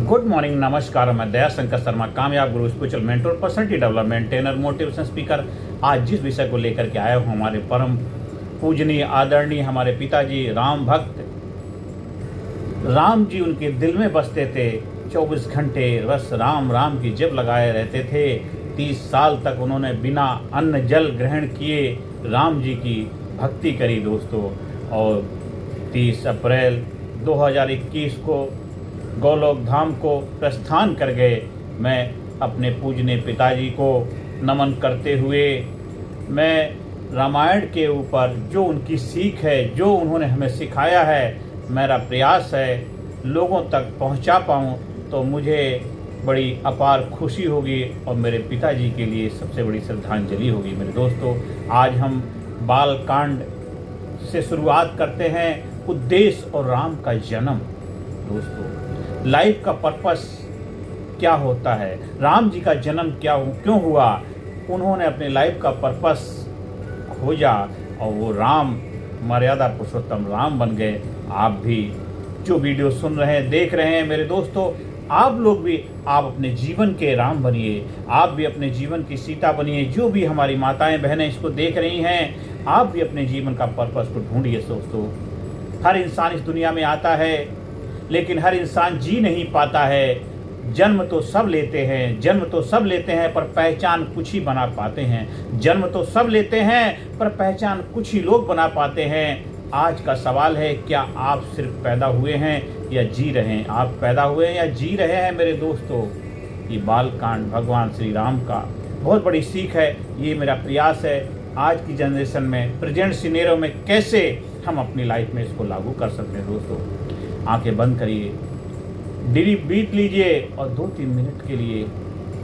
Good morning, नमस्कार। मैं दया शंकर शर्मा, कामयाब गुरु, spiritual mentor, personality development trainer, motivation speaker. आज जिस विषय को लेकर के आया हूँ, हमारे परम पूजनीय आदरणीय हमारे पिताजी राम भक्त राम जी, उनके दिल में बसते थे। 24 घंटे बस राम राम की जप लगाए रहते थे। 30 साल तक उन्होंने बिना अन्न जल ग्रहण किए राम जी की भक्ति करी दोस्तों। और 30 अप्रैल 2021 को गोलोक धाम को प्रस्थान कर गए। मैं अपने पूजनीय पिताजी को नमन करते हुए, मैं रामायण के ऊपर जो उनकी सीख है, जो उन्होंने हमें सिखाया है, मेरा प्रयास है लोगों तक पहुंचा पाऊं, तो मुझे बड़ी अपार खुशी होगी और मेरे पिताजी के लिए सबसे बड़ी श्रद्धांजलि होगी। मेरे दोस्तों, आज हम बाल कांड से शुरुआत करते हैं, उद्देश्य और राम का जन्म। दोस्तों, लाइफ का पर्पस क्या होता है, राम जी का जन्म क्यों हुआ, उन्होंने अपने लाइफ का पर्पस खोजा और वो राम, मर्यादा पुरुषोत्तम राम बन गए। आप भी जो वीडियो सुन रहे हैं, देख रहे हैं मेरे दोस्तों, आप लोग भी, आप अपने जीवन के राम बनिए, आप भी अपने जीवन की सीता बनिए। जो भी हमारी माताएं बहनें इसको देख रही हैं, आप भी अपने जीवन का पर्पस को ढूंढिए दोस्तों। हर इंसान इस दुनिया में आता है, लेकिन हर इंसान जी नहीं पाता है। जन्म तो सब लेते हैं, पर पहचान कुछ ही बना पाते हैं। जन्म तो सब लेते हैं, पर पहचान कुछ ही लोग बना पाते हैं। आज का सवाल है, क्या आप सिर्फ पैदा हुए हैं या जी रहे हैं? आप पैदा हुए हैं या जी रहे हैं मेरे दोस्तों? ये बाल कांड भगवान श्री राम का बहुत बड़ी सीख है। ये मेरा प्रयास है आज की जनरेशन में, प्रेजेंट सिनेरियो में कैसे हम अपनी लाइफ में इसको लागू कर सकते हैं। दोस्तों, आंखें बंद करिए, डीप ब्रीथ लीजिए और 2-3 मिनट के लिए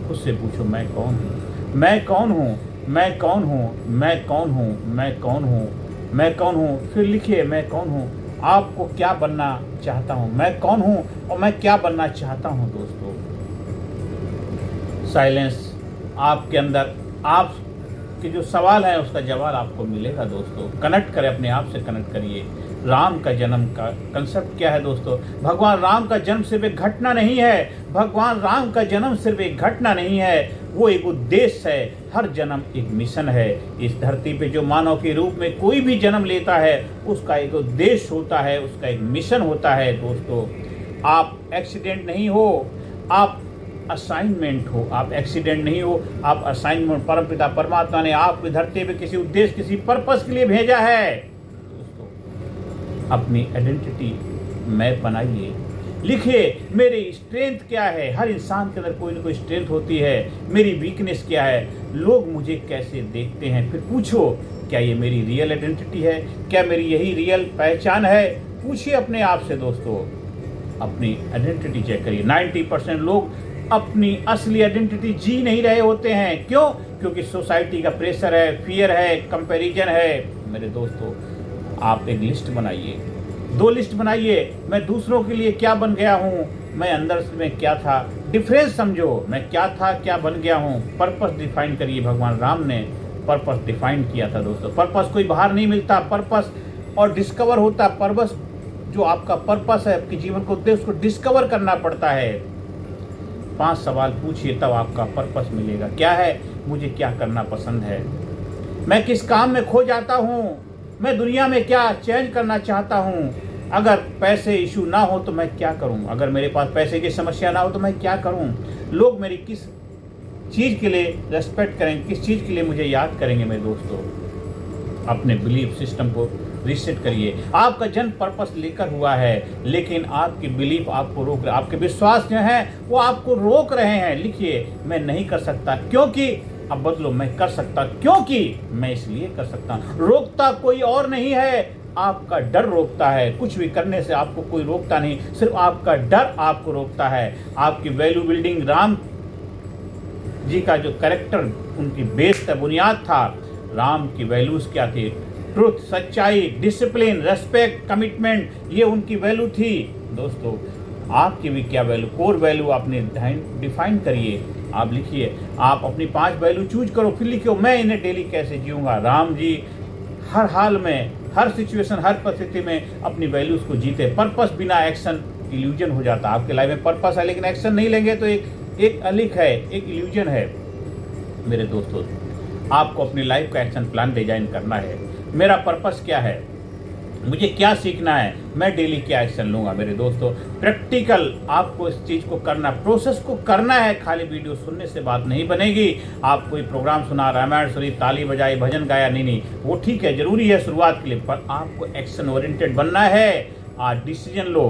खुद से पूछो, मैं कौन हूँ? मैं कौन हूँ? मैं कौन हूँ? मैं कौन हूँ? मैं कौन हूँ? मैं कौन हूँ? फिर लिखिए, मैं कौन हूँ? आपको क्या बनना चाहता हूँ? मैं कौन हूँ और मैं क्या बनना चाहता हूँ? दोस्तों, साइलेंस आपके अंदर, आप कि जो सवाल है उसका जवाब आपको मिलेगा। दोस्तों, कनेक्ट करें, अपने आप से कनेक्ट करिए। राम का जन्म का कंसेप्ट क्या है दोस्तों? भगवान राम का जन्म सिर्फ एक घटना नहीं है। भगवान राम का जन्म सिर्फ एक घटना नहीं है, वो एक उद्देश्य है। हर जन्म एक मिशन है। इस धरती पे जो मानव के रूप में कोई भी जन्म लेता है, उसका एक उद्देश्य होता है, उसका एक मिशन होता है। दोस्तों, आप एक्सीडेंट नहीं हो, आप असाइनमेंट हो। आप एक्सीडेंट नहीं हो, आप असाइनमेंट। परमपिता परमात्मा ने आपकी धरती पे किसी उद्देश्य, किसी पर्पस के लिए भेजा है। दोस्तों, अपनी आइडेंटिटी मैप बनाइए, लिखिए मेरी स्ट्रेंथ क्या है। हर इंसान के अंदर कोई ना कोई स्ट्रेंथ होती है। मेरी वीकनेस क्या है, लोग मुझे कैसे देखते हैं। फिर पूछो, क्या ये मेरी रियल आइडेंटिटी है? क्या मेरी यही रियल पहचान है? पूछिए अपने आप से दोस्तों, अपनी आइडेंटिटी चेक करिए। 90% लोग अपनी असली आइडेंटिटी जी नहीं रहे होते हैं। क्यों? क्योंकि सोसाइटी का प्रेशर है, फियर है, कंपैरिजन है। मेरे दोस्तों, आप एक लिस्ट बनाइए, 2 लिस्ट बनाइए। मैं दूसरों के लिए क्या बन गया हूँ, मैं अंदर में क्या था। डिफरेंस समझो, मैं क्या था, क्या बन गया हूँ। पर्पस डिफाइन करिए। भगवान राम ने पर्पस डिफाइन किया था दोस्तों। पर्पस कोई बाहर नहीं मिलता, पर्पस और डिस्कवर होता। पर्पस जो आपका पर्पस है, आपके जीवन को उद्देश्य, उसको डिस्कवर करना पड़ता है। 5 सवाल पूछिए, तब आपका पर्पस मिलेगा। क्या है? मुझे क्या करना पसंद है? मैं किस काम में खो जाता हूँ? मैं दुनिया में क्या चेंज करना चाहता हूँ? अगर पैसे इशू ना हो तो मैं क्या करूँ? अगर मेरे पास पैसे की समस्या ना हो तो मैं क्या करूँ? लोग मेरी किस चीज़ के लिए रेस्पेक्ट करेंगे, किस चीज़ के लिए मुझे याद करेंगे? मेरे दोस्तों, अपने बिलीफ सिस्टम को रीसेट करिए। आपका जन्म पर्पस लेकर हुआ है, लेकिन आपकी बिलीफ आपको रोक रहे, आपके विश्वास जो हैं वो आपको रोक रहे हैं। लिखिए, मैं नहीं कर सकता क्योंकि, अब बदलो, मैं कर सकता क्योंकि, मैं इसलिए कर सकता। रोकता कोई और नहीं है, आपका डर रोकता है। कुछ भी करने से आपको कोई रोकता नहीं, सिर्फ आपका डर आपको रोकता है। आपकी वैल्यू बिल्डिंग, राम जी का जो कैरेक्टर, उनकी बेस था, बुनियाद था। राम की वैल्यूज क्या थी? ट्रुथ, सच्चाई, डिसिप्लिन, रेस्पेक्ट, कमिटमेंट, ये उनकी वैल्यू थी। दोस्तों, आपकी भी क्या वैल्यू, कोर वैल्यू आपने डिफाइन करिए। आप लिखिए, आप अपनी 5 वैल्यू चूज करो, फिर लिखिए मैं इन्हें डेली कैसे जीऊँगा। राम जी हर हाल में, हर सिचुएशन, हर परिस्थिति में अपनी वैल्यूज़ को जीते। पर्पस बिना एक्शन इल्यूजन हो जाता है। आपके लाइफ में पर्पस है लेकिन एक्शन नहीं लेंगे तो एक अलिख है, एक इल्यूजन है। मेरे दोस्तों, आपको अपनी लाइफ का एक्शन प्लान डिजाइन करना है। मेरा पर्पस क्या है, मुझे क्या सीखना है, मैं डेली क्या एक्शन लूँगा। मेरे दोस्तों, प्रैक्टिकल आपको इस चीज़ को करना, प्रोसेस को करना है। खाली वीडियो सुनने से बात नहीं बनेगी। आप कोई प्रोग्राम सुना, रामायण सुनी, ताली बजाई, भजन गाया, नहीं, वो ठीक है, ज़रूरी है शुरुआत के लिए, पर आपको एक्शन ओरिएंटेड बनना है। आज डिसीजन लो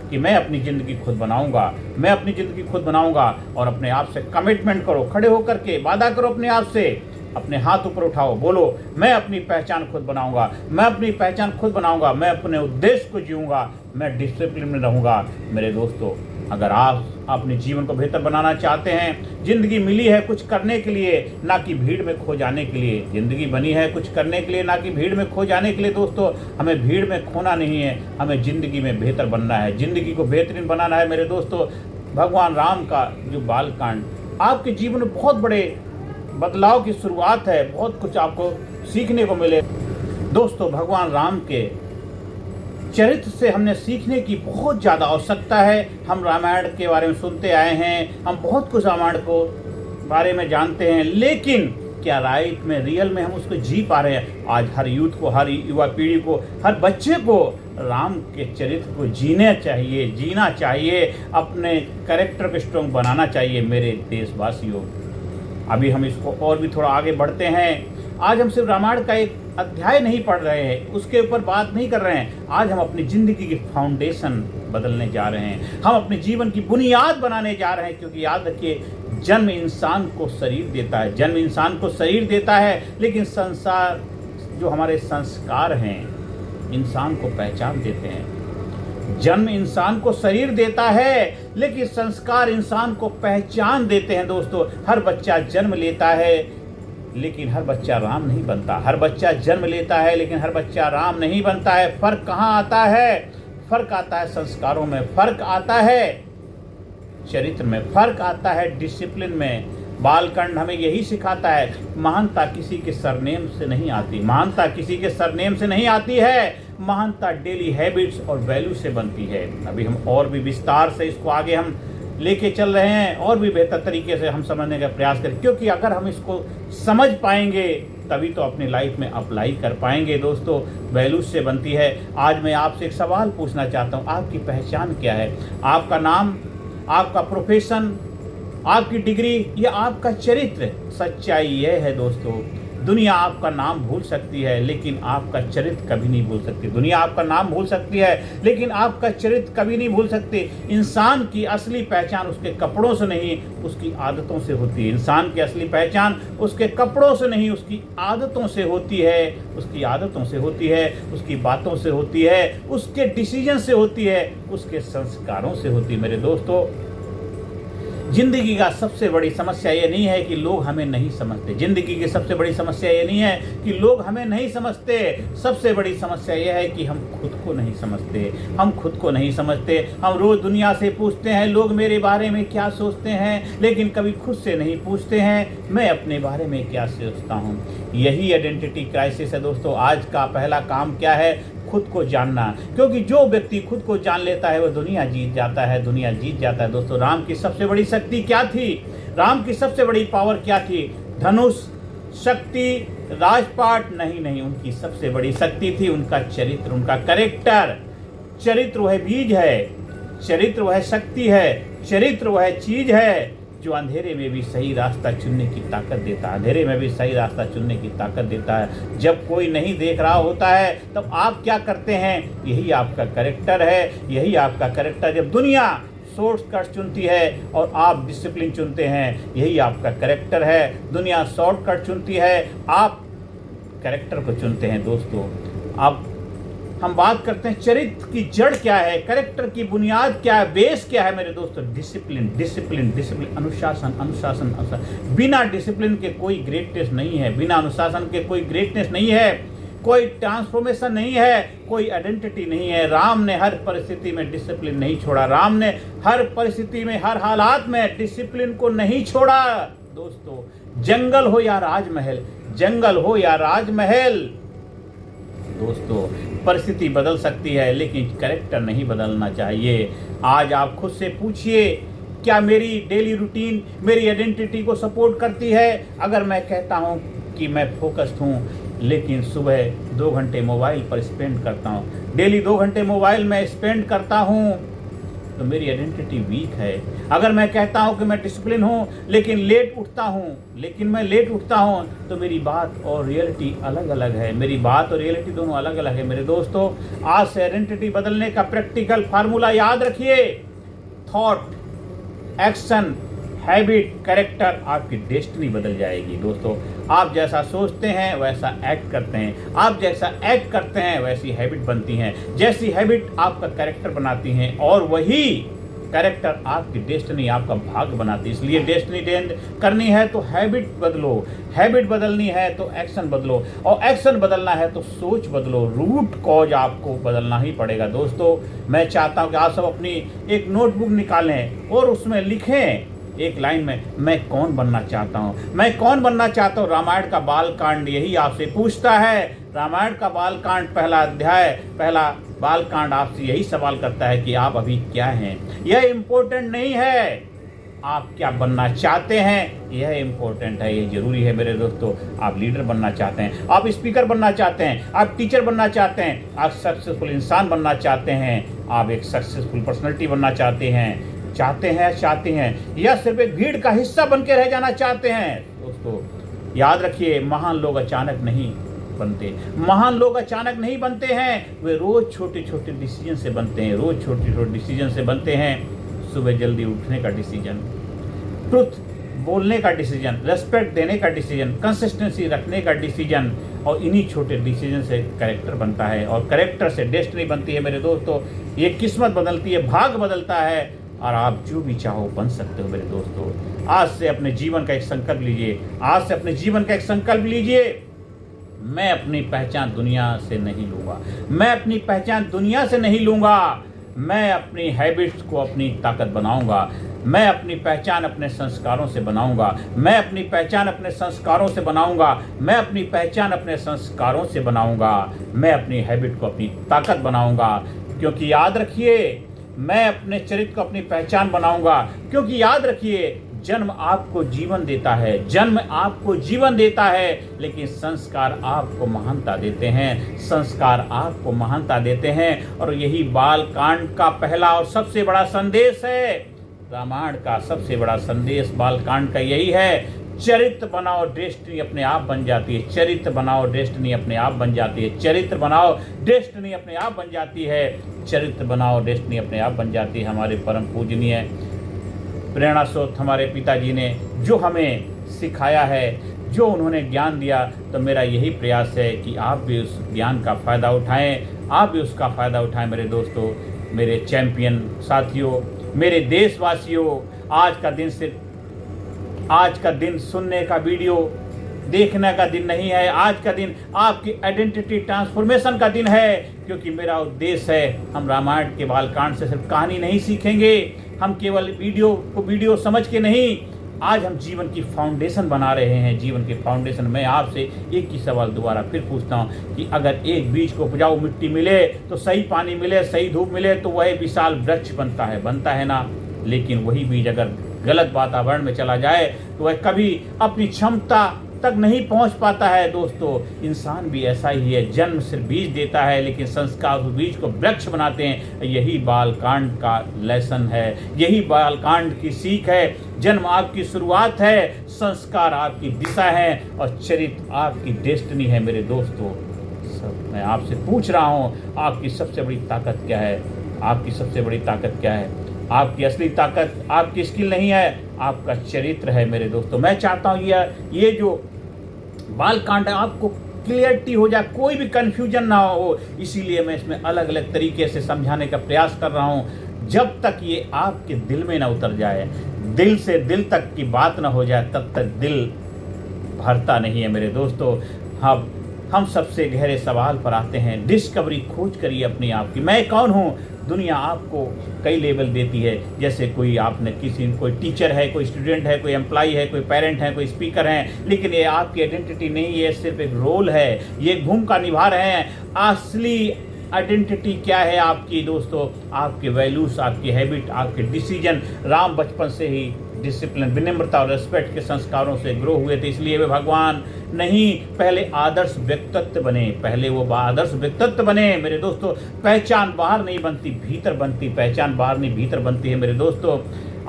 कि मैं अपनी ज़िंदगी खुद बनाऊंगा, मैं अपनी ज़िंदगी खुद बनाऊंगा, और अपने आप से कमिटमेंट करो, खड़े होकर के वादा करो अपने आप से, अपने हाथ ऊपर उठाओ, बोलो मैं अपनी पहचान खुद बनाऊंगा, मैं अपनी पहचान खुद बनाऊंगा, मैं अपने उद्देश्य को जीऊंगा, मैं डिसिप्लिन में रहूंगा। मेरे दोस्तों, अगर आप अपने जीवन को बेहतर बनाना चाहते हैं, जिंदगी मिली है कुछ करने के लिए, ना कि भीड़ में खो जाने के लिए। जिंदगी बनी है कुछ करने के लिए, ना कि भीड़ में खो जाने के लिए। दोस्तों, हमें भीड़ में खोना नहीं है, हमें जिंदगी में बेहतर बनना है, जिंदगी को बेहतरीन बनाना है। मेरे दोस्तों, भगवान राम का जो बालकांड आपके जीवन में बहुत बड़े बदलाव की शुरुआत है, बहुत कुछ आपको सीखने को मिले। दोस्तों, भगवान राम के चरित्र से हमने सीखने की बहुत ज़्यादा आवश्यकता है। हम रामायण के बारे में सुनते आए हैं, हम बहुत कुछ रामायण को बारे में जानते हैं, लेकिन क्या राइट में, रियल में हम उसको जी पा रहे हैं? आज हर यूथ को, हर युवा पीढ़ी को, हर बच्चे को राम के चरित्र को जीना चाहिए, अपने कैरेक्टर को स्ट्रॉन्ग बनाना चाहिए। मेरे देशवासियों, अभी हम इसको और भी थोड़ा आगे बढ़ते हैं। आज हम सिर्फ रामायण का एक अध्याय नहीं पढ़ रहे हैं, उसके ऊपर बात नहीं कर रहे हैं। आज हम अपनी ज़िंदगी की फाउंडेशन बदलने जा रहे हैं, हम अपने जीवन की बुनियाद बनाने जा रहे हैं। क्योंकि याद रखिए, जन्म इंसान को शरीर देता है, जन्म इंसान को शरीर देता है, लेकिन संसार, जो हमारे संस्कार हैं, इंसान को पहचान देते हैं। जन्म इंसान को शरीर देता है, लेकिन संस्कार इंसान को पहचान देते हैं। दोस्तों, हर बच्चा जन्म लेता है, लेकिन हर बच्चा राम नहीं बनता। हर बच्चा जन्म लेता है, लेकिन हर बच्चा राम नहीं बनता है। फर्क कहाँ आता है? फर्क आता है संस्कारों में, फर्क आता है चरित्र में, फर्क आता है डिसिप्लिन में। बालकांड हमें यही सिखाता है। महानता किसी के सरनेम से नहीं आती, महानता किसी के सरनेम से नहीं आती है, महानता डेली हैबिट्स और वैल्यू से बनती है। अभी हम और भी विस्तार से इसको आगे हम लेके चल रहे हैं, और भी बेहतर तरीके से हम समझने का प्रयास करें, क्योंकि अगर हम इसको समझ पाएंगे तभी तो अपनी लाइफ में अप्लाई कर पाएंगे। दोस्तों, वैल्यूज से बनती है। आज मैं आपसे एक सवाल पूछना चाहता हूँ, आपकी पहचान क्या है? आपका नाम, आपका प्रोफेशन, आपकी डिग्री या आपका चरित्र? सच्चाई यह है दोस्तों, दुनिया आपका नाम भूल सकती है, लेकिन आपका चरित्र कभी नहीं भूल सकती। दुनिया आपका नाम भूल सकती है, लेकिन आपका चरित्र कभी नहीं भूल सकती। इंसान की असली पहचान उसके कपड़ों से नहीं, उसकी आदतों से होती है। इंसान की असली पहचान उसके कपड़ों से नहीं, उसकी आदतों से होती है। उसकी आदतों से होती है, उसकी बातों से होती है, उसके डिसीजन से होती है, उसके संस्कारों से होती है। मेरे दोस्तों, जिंदगी का सबसे बड़ी समस्या ये नहीं है कि लोग हमें नहीं समझते। जिंदगी की सबसे बड़ी समस्या ये नहीं है कि लोग हमें नहीं समझते। सबसे बड़ी समस्या यह है कि हम खुद को नहीं समझते। हम खुद को नहीं समझते। हम रोज दुनिया से पूछते हैं लोग मेरे बारे में क्या सोचते हैं, लेकिन कभी खुद से नहीं पूछते हैं मैं अपने बारे में क्या सोचता हूँ। यही आइडेंटिटी क्राइसिस है दोस्तों। आज का पहला काम क्या है? खुद को जानना। क्योंकि जो व्यक्ति खुद को जान लेता है वो दुनिया जीत जाता है, दुनिया जीत जाता है। दोस्तों, राम की सबसे बड़ी शक्ति क्या थी? राम की सबसे बड़ी पावर क्या थी? धनुष, शक्ति, राजपाट नहीं, उनकी सबसे बड़ी शक्ति थी उनका चरित्र, उनका कैरेक्टर। चरित्र वह बीज है, चरित्र वह शक्ति है, चरित्र वह चीज है जो अंधेरे में भी सही रास्ता चुनने की ताकत देता है। अंधेरे में भी सही रास्ता चुनने की ताकत देता है। जब कोई नहीं देख रहा होता है तब आप क्या करते हैं? यही आपका कैरेक्टर है, यही आपका कैरेक्टर। जब दुनिया शॉर्टकट चुनती है और आप डिसिप्लिन चुनते हैं, यही आपका कैरेक्टर है। दुनिया शॉर्टकट चुनती है, आप कैरेक्टर को चुनते हैं। दोस्तों, अब हम बात करते हैं चरित्र की जड़ क्या है, कैरेक्टर की बुनियाद क्या है, बेस क्या है। मेरे दोस्तों, डिसिप्लिन, डिसिप्लिन, डिसिप्लिन, अनुशासन, अनुशासन, अनुशासन। बिना डिसिप्लिन के कोई ग्रेटनेस नहीं है, बिना अनुशासन के कोई ग्रेटनेस नहीं है, कोई ट्रांसफॉर्मेशन नहीं है, कोई आइडेंटिटी नहीं है। राम ने हर परिस्थिति में डिसिप्लिन नहीं छोड़ा। राम ने हर परिस्थिति में, हर हालात में डिसिप्लिन को नहीं छोड़ा। दोस्तों, जंगल हो या राजमहल, जंगल हो या राजमहल, दोस्तों परिस्थिति बदल सकती है लेकिन कैरेक्टर नहीं बदलना चाहिए। आज आप खुद से पूछिए, क्या मेरी डेली रूटीन मेरी आइडेंटिटी को सपोर्ट करती है? अगर मैं कहता हूँ कि मैं फोकस्ड हूँ लेकिन सुबह 2 घंटे मोबाइल पर स्पेंड करता हूँ, डेली 2 घंटे मोबाइल में स्पेंड करता हूँ, तो मेरी आइडेंटिटी वीक है। अगर मैं कहता हूँ कि मैं डिसिप्लिन हूँ लेकिन लेट उठता हूँ, तो मेरी बात और रियलिटी अलग अलग है। मेरी बात और रियलिटी दोनों अलग अलग है। मेरे दोस्तों, आज से आइडेंटिटी बदलने का प्रैक्टिकल फार्मूला याद रखिए। थॉट, एक्शन, हैबिट, कैरेक्टर, आपकी डेस्टिनी बदल जाएगी। दोस्तों, आप जैसा सोचते हैं वैसा एक्ट करते हैं, आप जैसा एक्ट करते हैं वैसी हैबिट बनती हैं, जैसी हैबिट आपका कैरेक्टर बनाती हैं और वही कैरेक्टर आपकी डेस्टिनी, आपका भाग्य बनाती है। इसलिए डेस्टिनी चेंज करनी है तो हैबिट बदलो, हैबिट बदलनी है तो एक्शन बदलो, और एक्शन बदलना है तो सोच बदलो। रूट कॉज आपको बदलना ही पड़ेगा। दोस्तों, मैं चाहता हूँ कि आप सब अपनी एक नोटबुक निकालें और उसमें लिखें एक लाइन में, मैं कौन बनना चाहता हूँ, मैं कौन बनना चाहता हूँ। रामायण का बाल कांड यही आपसे पूछता है। रामायण का बाल कांड पहला अध्याय, पहला बाल कांड आपसे यही सवाल करता है कि आप अभी क्या हैं। यह इम्पोर्टेंट नहीं है आप क्या बनना चाहते हैं, यह इम्पोर्टेंट है, यह जरूरी है। मेरे दोस्तों, आप लीडर बनना चाहते हैं, आप स्पीकर बनना चाहते हैं, आप टीचर बनना चाहते हैं, आप सक्सेसफुल इंसान बनना चाहते हैं, आप एक सक्सेसफुल पर्सनैलिटी बनना चाहते हैं, या सिर्फ एक भीड़ का हिस्सा बन के रह जाना चाहते हैं। दोस्तों, याद रखिए, महान लोग अचानक नहीं बनते, महान लोग अचानक नहीं बनते हैं, वे रोज छोटे छोटे डिसीजन से बनते हैं, रोज छोटे छोटे डिसीजन से बनते हैं। सुबह जल्दी उठने का डिसीजन, ट्रुथ बोलने का डिसीजन, रेस्पेक्ट देने का डिसीजन, कंसिस्टेंसी रखने का डिसीजन, और इन्हीं छोटे डिसीजन से कैरेक्टर बनता है और कैरेक्टर से डेस्टिनी बनती है। मेरे दोस्तों, ये किस्मत बदलती है, भाग्य बदलता है, और आप जो भी चाहो बन सकते हो। मेरे दोस्तों, आज से अपने जीवन का एक संकल्प लीजिए, आज से अपने जीवन का एक संकल्प लीजिए, मैं अपनी पहचान दुनिया से नहीं लूँगा, मैं अपनी पहचान दुनिया से नहीं लूँगा, मैं अपनी हैबिट्स को अपनी ताकत बनाऊँगा, मैं अपनी पहचान अपने संस्कारों से बनाऊँगा, मैं अपनी पहचान अपने संस्कारों से बनाऊँगा, मैं अपनी पहचान अपने संस्कारों से बनाऊँगा, मैं अपनी हैबिट को अपनी ताकत बनाऊँगा। क्योंकि याद रखिए, मैं अपने चरित्र को अपनी पहचान बनाऊँगा, क्योंकि याद रखिए, जन्म आपको जीवन देता है, जन्म आपको जीवन देता है, लेकिन संस्कार आपको महानता देते हैं, संस्कार आपको महानता देते हैं। और यही बाल कांड का पहला और सबसे बड़ा संदेश है। रामायण का सबसे बड़ा संदेश बाल कांड का यही है, चरित्र बनाओ, डेस्टिनी अपने आप बन जाती है, चरित्र बनाओ, डेस्टिनी अपने आप बन जाती है, चरित्र बनाओ, डेस्टिनी अपने आप बन जाती है, चरित्र बनाओ, डेस्टिनी अपने आप बन जाती है। हमारे परम पूजनीय प्रेरणा स्रोत हमारे पिताजी ने जो हमें सिखाया है, जो उन्होंने ज्ञान दिया, तो मेरा यही प्रयास है कि आप भी उस ज्ञान का फ़ायदा उठाएं, आप भी उसका फ़ायदा उठाएं। मेरे दोस्तों, मेरे चैंपियन साथियों, मेरे देशवासियों, आज का दिन सुनने का वीडियो देखने का दिन नहीं है, आज का दिन आपकी आइडेंटिटी ट्रांसफॉर्मेशन का दिन है। क्योंकि मेरा उद्देश्य है, हम रामायण के बालकांड से सिर्फ कहानी नहीं सीखेंगे, हम केवल वीडियो समझ के नहीं, आज हम जीवन की फाउंडेशन बना रहे हैं, जीवन की फाउंडेशन। मैं आपसे एक ही सवाल दोबारा फिर पूछता हूँ कि अगर एक बीज को उपजाऊ मिट्टी मिले, तो सही पानी मिले, सही धूप मिले, तो वह विशाल वृक्ष बनता है ना। लेकिन वही बीज अगर गलत वातावरण में चला जाए तो वह कभी अपनी क्षमता तक नहीं पहुंच पाता है। दोस्तों, इंसान भी ऐसा ही है, जन्म सिर्फ बीज देता है, लेकिन संस्कार उस बीज को वृक्ष बनाते हैं। यही बालकांड का लेसन है, यही बालकांड की सीख है। जन्म आपकी शुरुआत है, संस्कार आपकी दिशा है, और चरित्र आपकी डेस्टिनी है। मेरे दोस्तों, मैं आपसे पूछ रहा हूँ, आपकी सबसे बड़ी ताकत क्या है? आपकी सबसे बड़ी ताकत क्या है? आपकी असली ताकत आपकी स्किल नहीं है, आपका चरित्र है। मेरे दोस्तों, मैं चाहता हूँ ये जो बालकांड है आपको क्लियरिटी हो जाए, कोई भी कन्फ्यूजन ना हो, इसीलिए मैं इसमें अलग अलग तरीके से समझाने का प्रयास कर रहा हूँ। जब तक ये आपके दिल में ना उतर जाए, दिल से दिल तक की बात ना हो जाए, तब तक दिल भरता नहीं है। मेरे दोस्तों, हम सबसे गहरे सवाल पर आते हैं। डिस्कवरी, खोज करिए अपने आप की, मैं कौन हूँ। दुनिया आपको कई लेवल देती है, जैसे कोई टीचर है, कोई स्टूडेंट है, कोई एम्प्लॉय है, कोई पेरेंट है, कोई स्पीकर है, लेकिन ये आपकी आइडेंटिटी नहीं है, सिर्फ एक रोल है, ये एक भूमिका निभा रहे हैं। असली आइडेंटिटी क्या है आपकी दोस्तों, आपके वैल्यूज, आपकी हैबिट, आपके डिसीजन। राम बचपन से ही डिसिप्लिन, विनम्रता और रेस्पेक्ट के संस्कारों से ग्रो हुए थे, इसलिए वे भगवान नहीं, पहले आदर्श व्यक्तित्व बने, पहले वो आदर्श व्यक्तित्व बने मेरे दोस्तों। पहचान बाहर नहीं बनती, भीतर बनती, पहचान बाहर नहीं भीतर बनती है मेरे दोस्तों।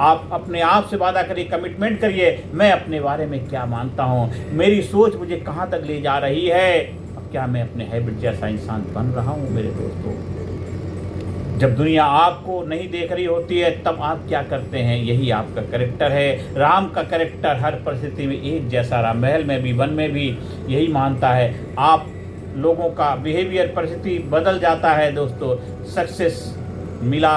आप अपने आप से वादा करिए, कमिटमेंट करिए, मैं अपने बारे में क्या मानता हूँ, मेरी सोच मुझे कहाँ तक ले जा रही है, क्या मैं अपने हैबिट जैसा इंसान बन रहा हूँ मेरे दोस्तों। जब दुनिया आपको नहीं देख रही होती है तब आप क्या करते हैं, यही आपका कैरेक्टर है। राम का कैरेक्टर हर परिस्थिति में एक जैसा रहा, महल में भी वन में भी यही मानता है। आप लोगों का बिहेवियर परिस्थिति बदल जाता है दोस्तों। सक्सेस मिला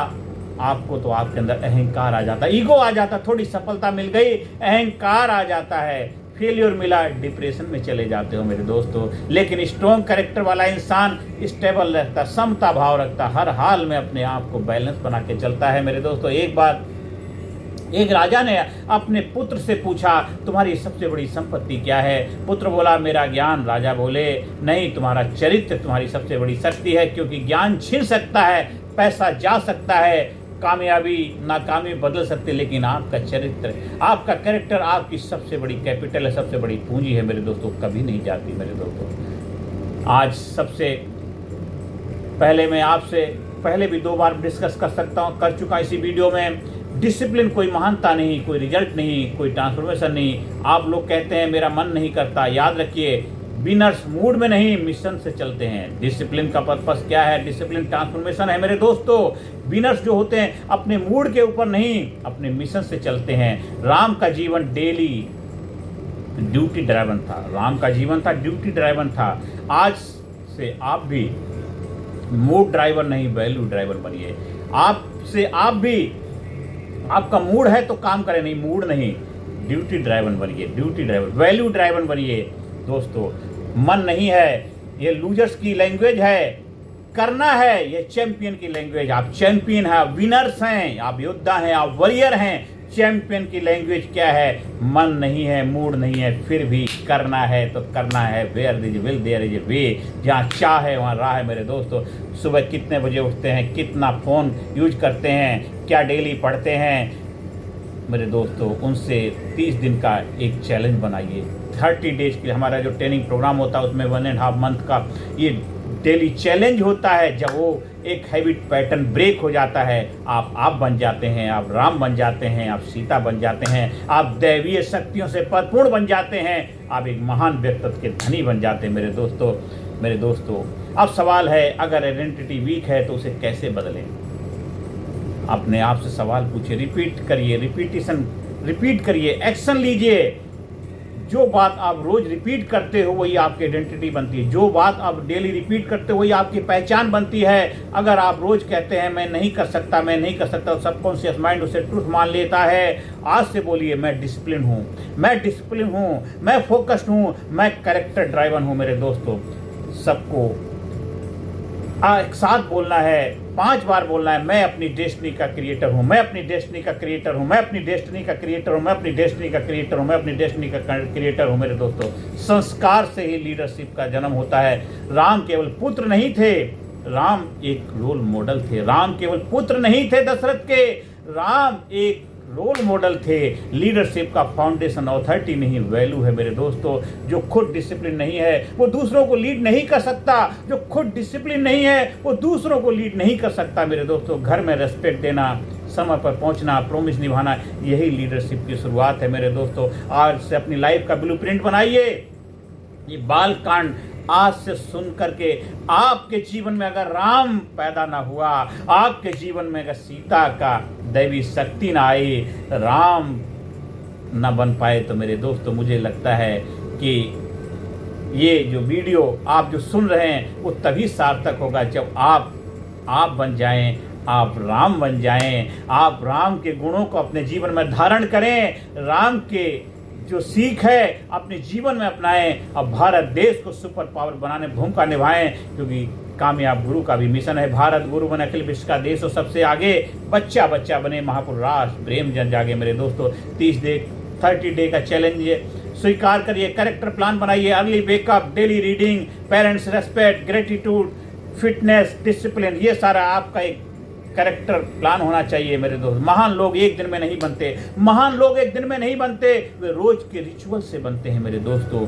आपको तो आपके अंदर अहंकार आ जाता है, ईगो आ जाता, थोड़ी सफलता मिल गई अहंकार आ जाता है, फेलियर मिला डिप्रेशन में चले जाते हो मेरे दोस्तों। लेकिन स्ट्रॉन्ग कैरेक्टर वाला इंसान स्टेबल रहता, समता भाव रखता, हर हाल में अपने आप को बैलेंस बना के चलता है मेरे दोस्तों। एक बार एक राजा ने अपने पुत्र से पूछा, तुम्हारी सबसे बड़ी संपत्ति क्या है? पुत्र बोला, मेरा ज्ञान। राजा बोले, नहीं, तुम्हारा चरित्र तुम्हारी सबसे बड़ी शक्ति है, क्योंकि ज्ञान छीन सकता है, पैसा जा सकता है, कामयाबी नाकामी बदल सकते, लेकिन आपका चरित्र, आपका कैरेक्टर आपकी सबसे बड़ी कैपिटल है, सबसे बड़ी पूंजी है मेरे दोस्तों, कभी नहीं जाती मेरे दोस्तों। आज सबसे पहले मैं आपसे पहले भी 2 बार डिस्कस कर चुका इसी वीडियो में, डिसिप्लिन कोई महानता नहीं, कोई रिजल्ट नहीं, कोई ट्रांसफॉर्मेशन नहीं। आप लोग कहते हैं मेरा मन नहीं करता, याद रखिए, विनर्स मूड में नहीं मिशन से चलते हैं। डिसिप्लिन का पर्पस क्या है? डिसिप्लिन ट्रांसफॉर्मेशन है मेरे दोस्तों। विनर्स जो होते हैं अपने मूड के ऊपर नहीं, अपने मिशन से चलते हैं। राम का जीवन डेली ड्यूटी ड्राइवन था, राम का जीवन था ड्यूटी ड्राइवन था। आज से आप भी मूड ड्राइवर नहीं, वैल्यू ड्राइवर बनिए। आपसे आप भी, आपका मूड है तो काम करें, नहीं मूड नहीं, ड्यूटी ड्राइवन बनिए, ड्यूटी ड्राइवर, वैल्यू ड्राइवन बनिए दोस्तों। मन नहीं है, ये लूजर्स की लैंग्वेज है, करना है ये चैंपियन की लैंग्वेज। आप चैंपियन हैं, आप विनर्स हैं, आप योद्धा हैं, आप वॉरियर हैं। चैंपियन की लैंग्वेज क्या है? मन नहीं है, मूड नहीं है, फिर भी करना है तो करना है। Where is will there is a way, जहाँ चाह है वहाँ राह है मेरे दोस्तों। सुबह कितने बजे उठते हैं, कितना फ़ोन यूज करते हैं, क्या डेली पढ़ते हैं मेरे दोस्तों, उनसे 30 दिन का एक चैलेंज बनाइए। 30 डेज के हमारा जो ट्रेनिंग प्रोग्राम होता है उसमें 1.5 मंथ का ये डेली चैलेंज होता है। जब वो एक हैबिट पैटर्न ब्रेक हो जाता है, आप बन जाते हैं, आप राम बन जाते हैं, आप सीता बन जाते हैं, आप दैवीय शक्तियों से परिपूर्ण बन जाते हैं, आप एक महान व्यक्तित्व के धनी बन जाते हैं मेरे दोस्तों। मेरे दोस्तों, अब सवाल है, अगर आइडेंटिटी वीक है तो उसे कैसे बदलें? अपने आप से सवाल पूछिए, रिपीट करिए, रिपीट करिए, एक्शन लीजिए। जो बात आप रोज रिपीट करते हो वही आपकी आइडेंटिटी बनती है। जो बात आप डेली रिपीट करते हो वही आपकी पहचान बनती है। अगर आप रोज कहते हैं मैं नहीं कर सकता, मैं नहीं कर सकता, सबकॉन्शियस माइंड उसे ट्रूथ मान लेता है। आज से बोलिए, मैं डिसिप्लिन हूँ, मैं डिसिप्लिन हूँ, मैं फोकस्ड हूँ, मैं कैरेक्टर ड्राइवन हूँ मेरे दोस्तों। सबको एक साथ बोलना है, 5 बार बोलना है, मैं अपनी डेस्टिनी का क्रिएटर हूँ, मैं अपनी डेस्टिनी का क्रिएटर हूँ, मैं अपनी डेस्टिनी का क्रिएटर हूँ, मैं अपनी डेस्टिनी का क्रिएटर हूँ, मैं अपनी डेस्टिनी का क्रिएटर हूँ मेरे दोस्तों। संस्कार से ही लीडरशिप का जन्म होता है। राम केवल पुत्र नहीं थे, राम एक रोल मॉडल थे। राम केवल पुत्र नहीं थे दशरथ के, राम एक रोल मॉडल थे। लीडरशिप का फाउंडेशन अथॉरिटी नहीं, वैल्यू है मेरे दोस्तों। जो खुद डिसिप्लिन नहीं है वो दूसरों को लीड नहीं कर सकता, जो खुद डिसिप्लिन नहीं है वो दूसरों को लीड नहीं कर सकता मेरे दोस्तों। घर में रेस्पेक्ट देना, समय पर पहुंचना, प्रॉमिस निभाना, यही लीडरशिप की शुरुआत है मेरे दोस्तों। आज से अपनी लाइफ का ब्लूप्रिंट बनाइए। ये बाल कांड आज से सुन करके आपके जीवन में अगर राम पैदा ना हुआ, आपके जीवन में अगर सीता का दैवी शक्ति ना आई, राम ना बन पाए, तो मेरे दोस्तों मुझे लगता है कि ये जो वीडियो आप जो सुन रहे हैं वो तभी सार्थक होगा जब आप बन जाएं, आप राम बन जाएं, आप राम के गुणों को अपने जीवन में धारण करें, राम के जो सीख है अपने जीवन में अपनाएं और भारत देश को सुपर पावर बनाने भूमिका निभाएं। क्योंकि कामयाब गुरु का भी मिशन है, भारत गुरु बने, अखिल विश्व का देश और सबसे आगे, बच्चा बच्चा बने, महापुरुष राष्ट्र प्रेम जन जागे मेरे दोस्तों। 30 डे का चैलेंज स्वीकार करिए, कैरेक्टर प्लान बनाइए, early wake up, daily reading, parents respect, gratitude, fitness, discipline, ये सारा आपका एक कैरेक्टर प्लान होना चाहिए मेरे दोस्त। महान लोग एक दिन में नहीं बनते, महान लोग एक दिन में नहीं बनते, वे रोज के रिचुअल से बनते हैं मेरे दोस्तों।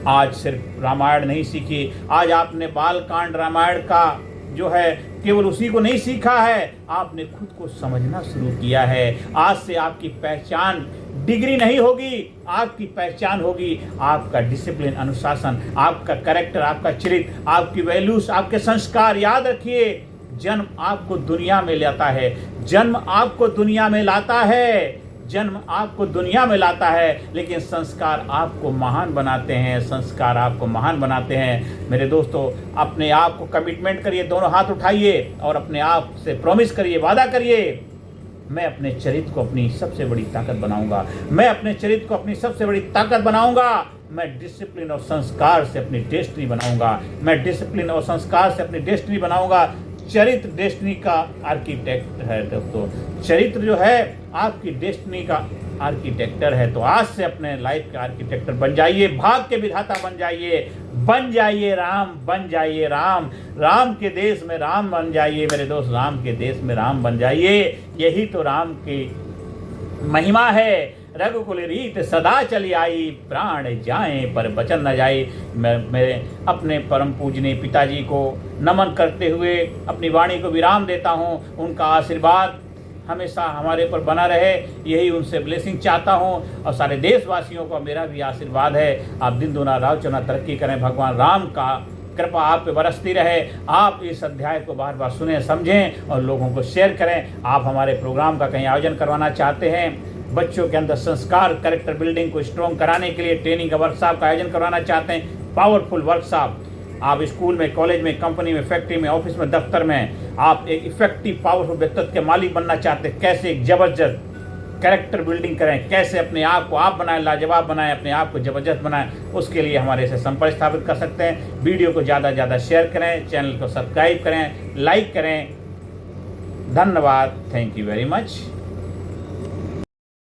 आज सिर्फ रामायण नहीं सीखी, आज आपने बालकांड रामायण का जो है केवल उसी को नहीं सीखा है, आपने खुद को समझना शुरू किया है। आज से आपकी पहचान डिग्री नहीं होगी, आपकी पहचान होगी आपका डिसिप्लिन, अनुशासन, आपका कैरेक्टर, आपका चरित्र, आपकी वैल्यूज, आपके संस्कार। याद रखिए, जन्म आपको दुनिया में लाता है, जन्म आपको दुनिया में लाता है, जन्म आपको दुनिया में लाता है, लेकिन संस्कार आपको महान बनाते हैं, संस्कार आपको महान बनाते हैं। मेरे दोस्तों, अपने आप को कमिटमेंट करिए, दोनों हाथ उठाइए और अपने आप से प्रॉमिस करिए, वादा करिए, मैं अपने चरित्र को अपनी सबसे बड़ी ताकत बनाऊंगा, मैं अपने चरित्र को अपनी सबसे बड़ी ताकत बनाऊंगा, मैं डिसिप्लिन और संस्कार से अपनी डेस्टिनी बनाऊंगा, मैं डिसिप्लिन और संस्कार से अपनी डेस्टिनी बनाऊंगा। चरित्र डेस्टिनी का आर्किटेक्ट है दोस्तों, चरित्र जो है आपकी डेस्टिनी का आर्किटेक्टर है। तो आज से अपने लाइफ के आर्किटेक्टर बन जाइए, भाग्य के विधाता बन जाइए, बन जाइए राम, बन जाइए राम, राम के देश में राम बन जाइए मेरे दोस्त, राम के देश में राम बन जाइए। यही तो राम की महिमा है। रघुकुल रीत सदा चली आई, प्राण जाएं पर वचन न जाए। मैं अपने परम पूजनीय पिताजी को नमन करते हुए अपनी वाणी को विराम देता हूँ। उनका आशीर्वाद हमेशा हमारे पर बना रहे, यही उनसे ब्लेसिंग चाहता हूँ। और सारे देशवासियों को मेरा भी आशीर्वाद है, आप दिन दुना राव चौना तरक्की करें, भगवान राम का कृपा आप पे बरसती रहे। आप इस अध्याय को बार बार सुने, समझें और लोगों को शेयर करें। आप हमारे प्रोग्राम का कहीं आयोजन करवाना चाहते हैं, बच्चों के अंदर संस्कार, कैरेक्टर बिल्डिंग को स्ट्रॉन्ग कराने के लिए ट्रेनिंग का वर्कशॉप का आयोजन करवाना चाहते हैं, पावरफुल वर्कशॉप, आप स्कूल में, कॉलेज में, कंपनी में, फैक्ट्री में, ऑफिस में, दफ्तर में आप एक इफेक्टिव पावरफुल व्यक्तित्व के मालिक बनना चाहते हैं, कैसे एक जबरदस्त कैरेक्टर बिल्डिंग करें, कैसे अपने आप को आप बनाएं, लाजवाब बनाएं, अपने आप को जबरदस्त बनाएं, उसके लिए हमारे से संपर्क स्थापित कर सकते हैं। वीडियो को ज़्यादा से ज़्यादा शेयर करें, चैनल को सब्सक्राइब करें, लाइक करें। धन्यवाद, थैंक यू वेरी मच।